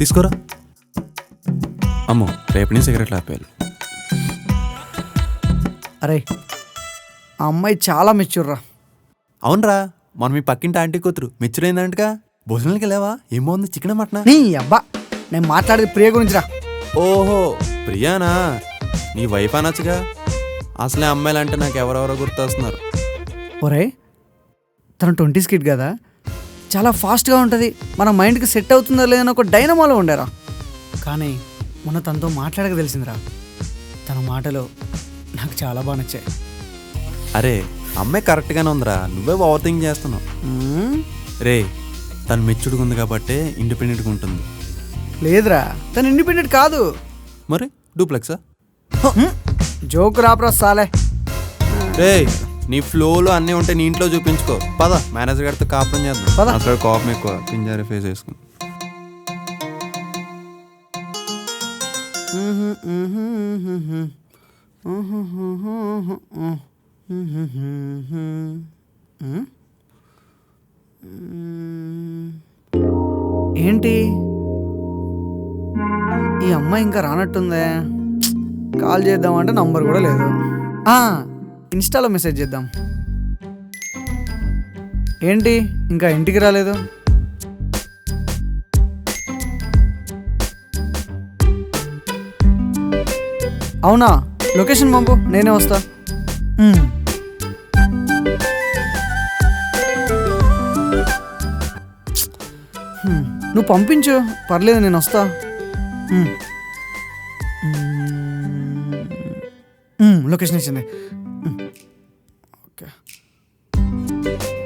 తీసుకోరా. అమ్మో రేపు నుంచి సిగరెట్లు ఆపేయాలి. అరే ఆ అమ్మాయి చాలా మెచ్యూర్రా. అవునరా, మనం మీ పక్కింటి ఆంటీ కూతురు మెచ్యూర్ అయిందంటగా. భోజనాలకి వెళ్ళావా? ఏం బాగుంది, చికెన్ మటనా? నీ అబ్బా, నేను మాట్లాడేది ప్రియ గురించిరా. ఓహో ప్రియానా, నీ వైఫ్ అనొచ్చుగా. అసలే అమ్మాయిలు అంటే నాకు ఎవరెవరో గుర్తొస్తున్నారు. ఒరే తను 20s కిడ్ కదా, చాలా ఫాస్ట్గా ఉంటుంది, మన మైండ్కి సెట్ అవుతుందో లేదని ఒక డైనమాలో ఉండేరా. కానీ మొన్న తనతో మాట్లాడక తెలిసిందిరా, తన మాటలు నాకు చాలా బాగా నచ్చాయి. అరే అమ్మాయి కరెక్ట్గానే ఉందిరా, నువ్వే ఓవర్ థింక్ చేస్తున్నావు. రే తను మెచ్యూర్డ్గా ఉంది కాబట్టి ఇండిపెండెంట్గా ఉంటుంది. లేదురా, తను ఇండిపెండెంట్ కాదు. మరి డూప్లెక్సా? జోక్ రాప్రా సాలే. రే నీ ఫ్లోలో అన్నీ ఉంటే నీ ఇంట్లో చూపించుకో. పద మేనేజర్ గారితో కాపురం చేద్దాం. పద. అక్కడ కోపం ఎక్కువ, పింజారి ఫేస్ వేసుకుని. ఏంటి ఈ అమ్మాయి ఇంకా రానట్టుందే. కాల్ చేద్దామంటే నంబర్ కూడా లేదు. ఇన్స్టాలో మెసేజ్ చేద్దాం. ఏంటి ఇంకా ఇంటికి రాలేదు? అవునా, లొకేషన్ పంపు, నేనే వస్తా. నువ్వు పంపించు, పర్లేదు, నేను వస్తా. లొకేషన్ ఇచ్చింది. ఓకే,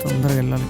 తొందరగా వెళ్ళాలి.